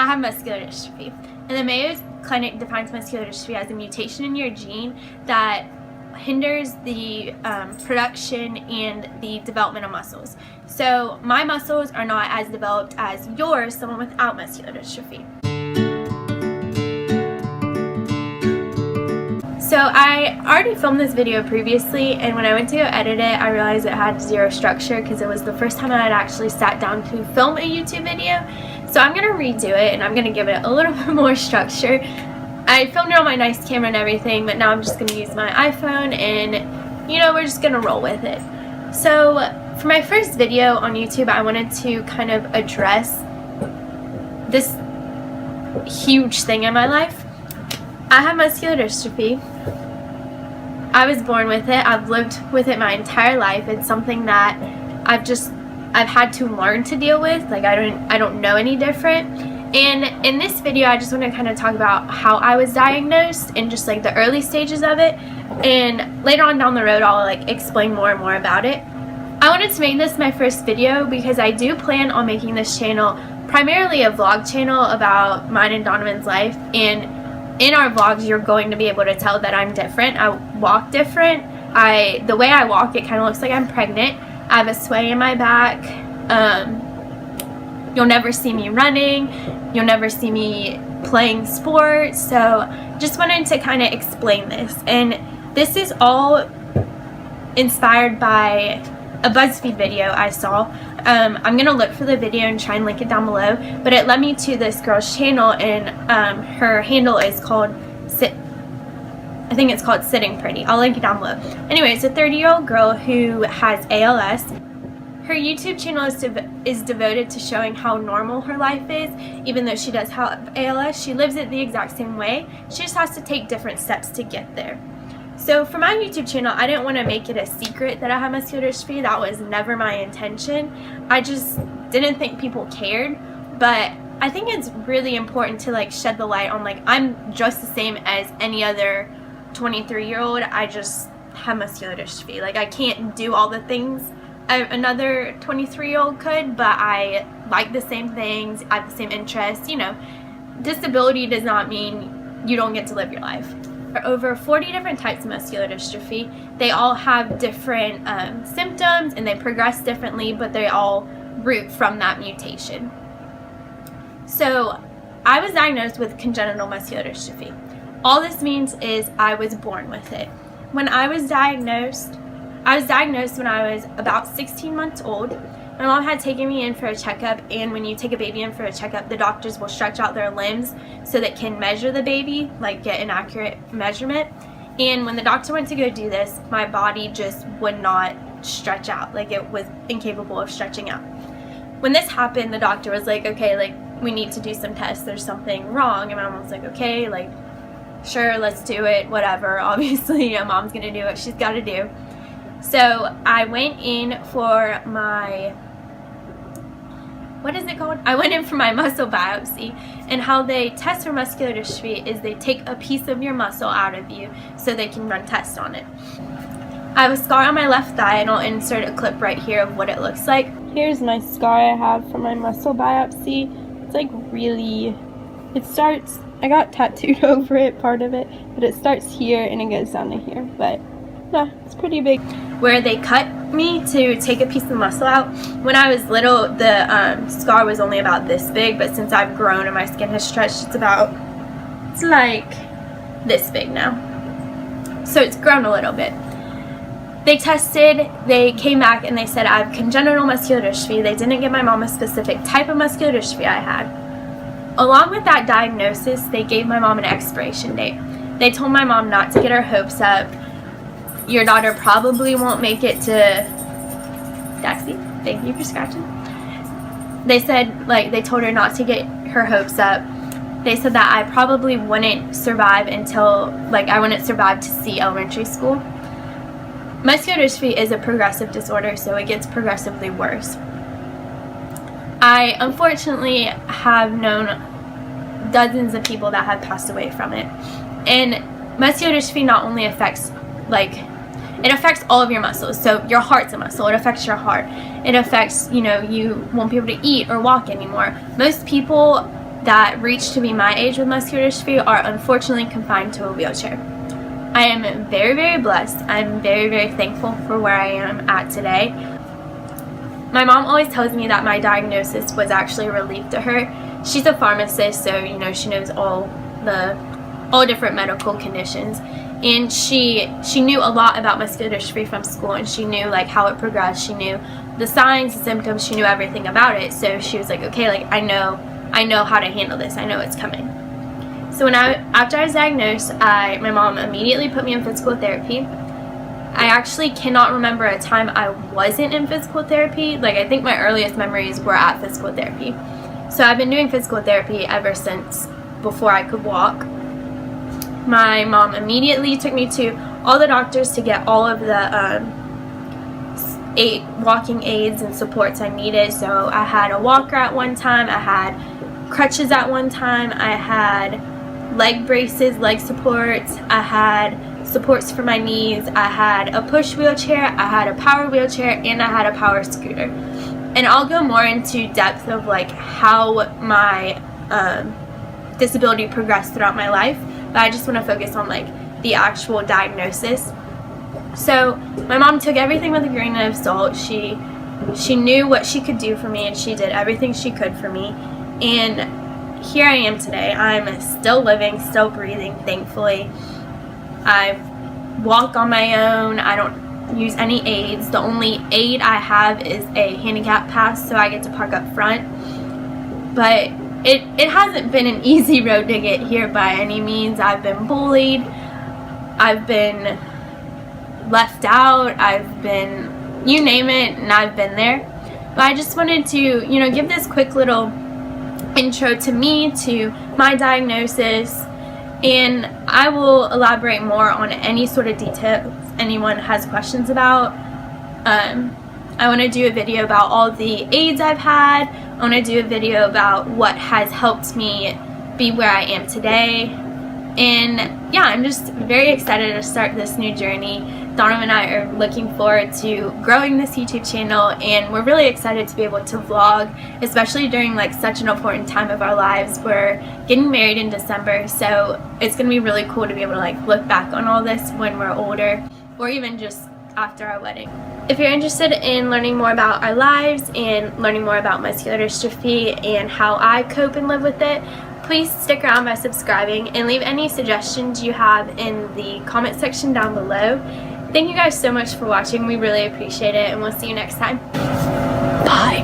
I have muscular dystrophy, and the Mayo Clinic defines muscular dystrophy as a mutation in your gene that hinders the production and the development of muscles. So my muscles are not as developed as yours, someone without muscular dystrophy. So I already filmed this video previously, and when I went to go edit it, I realized it had zero structure because it was the first time I had actually sat down to film a YouTube video. So I'm going to redo it, and I'm going to give it a little bit more structure. I filmed it on my nice camera and everything, but now I'm just going to use my iPhone, and you know, we're just going to roll with it. So for my first video on YouTube, I wanted to kind of address this huge thing in my life. I have muscular dystrophy. I was born with it. I've lived with it my entire life. It's something that I've had to learn to deal with. Like I don't know any different. And in this video, I just want to kind of talk about how I was diagnosed and just like the early stages of it. And later on down the road, I'll like explain more and more about it. I wanted to make this my first video because I do plan on making this channel primarily a vlog channel about mine and Donovan's life. And in our vlogs, you're going to be able to tell that I'm different. I walk different. The way I walk, it kind of looks like I'm pregnant. I have a sway in my back. You'll never see me running. You'll never see me playing sports. So just wanted to kind of explain this. And this is all inspired by a BuzzFeed video I saw. I'm going to look for the video and try and link it down below. But it led me to this girl's channel, and her handle is called I think it's called Sitting Pretty. I'll link it down below. Anyway, it's a 30-year-old girl who has ALS. Her YouTube channel is devoted to showing how normal her life is. Even though she does have ALS, she lives it the exact same way. She just has to take different steps to get there. So for my YouTube channel, I didn't want to make it a secret that I have muscular dystrophy. That was never my intention. I just didn't think people cared. But I think it's really important to like shed the light on like I'm just the same as any other 23-year-old. I just have muscular dystrophy. Like I can't do all the things another 23-year-old could, but I like the same things. I have the same interests. You know, disability does not mean you don't get to live your life. There are over 40 different types of muscular dystrophy. They all have different symptoms, and they progress differently, but they all root from that mutation. So I was diagnosed with congenital muscular dystrophy. All this means is I was born with it. When I was diagnosed when I was about 16 months old. My mom had taken me in for a checkup, and when you take a baby in for a checkup, the doctors will stretch out their limbs so they can measure the baby, like get an accurate measurement. And when the doctor went to go do this, my body just would not stretch out. Like it was incapable of stretching out. When this happened, the doctor was like, okay, like we need to do some tests. There's something wrong. And my mom was like, okay, like sure, let's do it, whatever. Obviously, a mom's gonna do what she's gotta do. So I went in for my, what is it called? I went in for my muscle biopsy, and how they test for muscular dystrophy is they take a piece of your muscle out of you so they can run tests on it. I have a scar on my left thigh, and I'll insert a clip right here of what it looks like. Here's my scar I have from my muscle biopsy. It's like really, it starts, I got tattooed over it, part of it, but it starts here and it goes down to here, but yeah, it's pretty big. Where they cut me to take a piece of the muscle out. When I was little, the scar was only about this big, but since I've grown and my skin has stretched, it's like this big now. So it's grown a little bit. They tested, they came back and they said I have congenital muscular dystrophy. They didn't give my mom a specific type of muscular dystrophy I had. Along with that diagnosis, they gave my mom an expiration date. They told my mom not to get her hopes up. Your daughter probably won't make it to Daxie. Thank you for scratching. They said, like, they told her not to get her hopes up. They said that I probably wouldn't survive until, like, I wouldn't survive to see elementary school. Muscular dystrophy is a progressive disorder, so it gets progressively worse. I unfortunately have known dozens of people that have passed away from it. And muscular dystrophy not only affects, like, it affects all of your muscles. So your heart's a muscle. It affects your heart. It affects, you know, you won't be able to eat or walk anymore. Most people that reach to be my age with muscular dystrophy are unfortunately confined to a wheelchair. I am very, very blessed. I'm very, very thankful for where I am at today. My mom always tells me that my diagnosis was actually a relief to her. She's a pharmacist, so she knows all different medical conditions, and she knew a lot about muscular dystrophy from school, and she knew like how it progressed. She knew the signs, the symptoms. She knew everything about it. So she was like, okay, like I know how to handle this. I know it's coming. So after I was diagnosed, my mom immediately put me in physical therapy. I actually cannot remember a time I wasn't in physical therapy. Like, I think my earliest memories were at physical therapy. So I've been doing physical therapy ever since before I could walk. My mom immediately took me to all the doctors to get all of the walking aids and supports I needed. So I had a walker at one time, I had crutches at one time, I had leg braces, leg supports, I had supports for my knees, I had a push wheelchair, I had a power wheelchair, and I had a power scooter. And I'll go more into depth of like how my disability progressed throughout my life, but I just want to focus on like the actual diagnosis. So my mom took everything with a grain of salt. She knew what she could do for me, and she did everything she could for me. And here I am today. I'm still living, still breathing, thankfully. I walk on my own. I don't use any aids. The only aid I have is a handicap pass, so I get to park up front. But it hasn't been an easy road to get here by any means. I've been bullied. I've been left out. I've been, you name it, and I've been there. But I just wanted to, give this quick little intro to me, to my diagnosis, and I will elaborate more on any sort of details anyone has questions about. I want to do a video about all the aids I've had. I want to do a video about what has helped me be where I am today. And yeah, I'm just very excited to start this new journey. Donovan and I are looking forward to growing this YouTube channel, and we're really excited to be able to vlog, especially during like such an important time of our lives. We're getting married in December, so it's going to be really cool to be able to like look back on all this when we're older, or even just after our wedding. If you're interested in learning more about our lives and learning more about muscular dystrophy and how I cope and live with it, please stick around by subscribing and leave any suggestions you have in the comment section down below. Thank you guys so much for watching. We really appreciate it, and we'll see you next time. Bye.